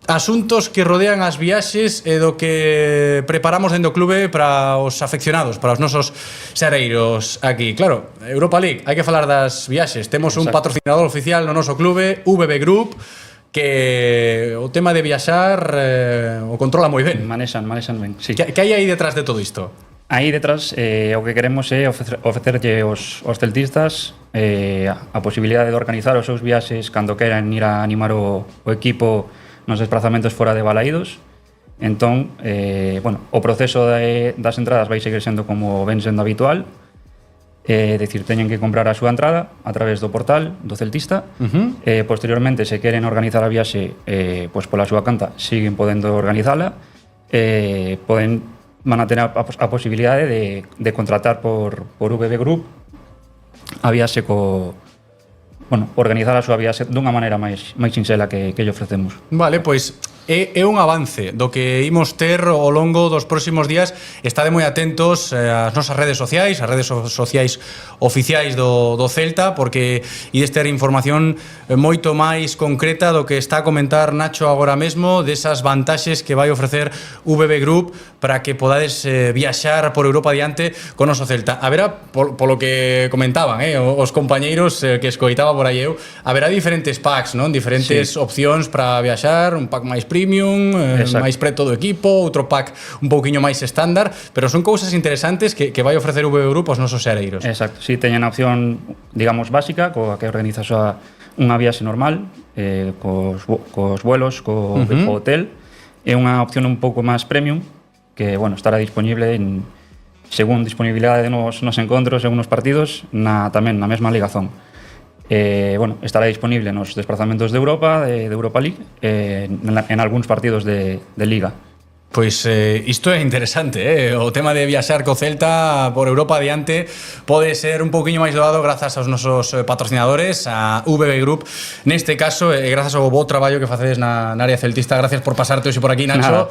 asuntos que rodean as viaxes e do que preparamos dentro do clube para os afeccionados, para os nosos sereiros aquí. Claro, Europa League, hai que falar das viaxes. Temos un patrocinador oficial no noso clube, VB Group, que o tema de viaxar o controla moi ben. Manexan ben, sí. Que hai aí detrás de todo isto? Aí detrás o que queremos é ofrecerlle aos celtistas a posibilidade de organizar os seus viaxes cando queran ir a animar o equipo nos desplazamentos fora de Balaídos. Entón, o proceso das entradas vai seguir sendo como ven sendo habitual. Decir, teñen que comprar a súa entrada a través do portal do celtista. Posteriormente, se queren organizar a viaxe pola súa conta, siguen podendo organizala. Van a tener a posibilidade de contratar por VB Group a viaxe organizar a súa viaxe dunha maneira máis sinxela que lle ofrecemos. Vale, pois é un avance do que imos ter ao longo dos próximos días. Estade moi atentos ás nosas redes sociais, as redes sociais oficiais do Celta, porque ides ter información moito máis concreta do que está a comentar Nacho agora mesmo, desas vantaxes que vai ofrecer VB Group para que podades viaxar por Europa adiante con o noso Celta. Haberá, polo que comentaban os compañeiros que escoitaba por aí eu, haberá diferentes packs, non? Diferentes opcións para viaxar, un pack máis premium, máis preto do equipo, outro pack un pouquiño máis estándar, pero son cousas interesantes que vai ofrecer o VB Group aos nosos sereiros. Exacto, si teñen a opción, digamos, básica, coa que organizas unha viaxe normal, cos vuelos, co hotel, e unha opción un pouco máis premium, que, estará disponible según disponibilidade nos encontros, según os partidos, tamén na mesma ligazón. Estará disponible nos desplazamentos de Europa, de Europa League, en algúns partidos de Liga. Pois isto é interesante, o tema de viaxar co Celta por Europa adiante pode ser un pouquiño máis doado grazas aos nosos patrocinadores, a VB Group neste caso, e grazas ao bo traballo que facedes na área celtista. Gracias por pasarte hoxe por aquí, Nacho.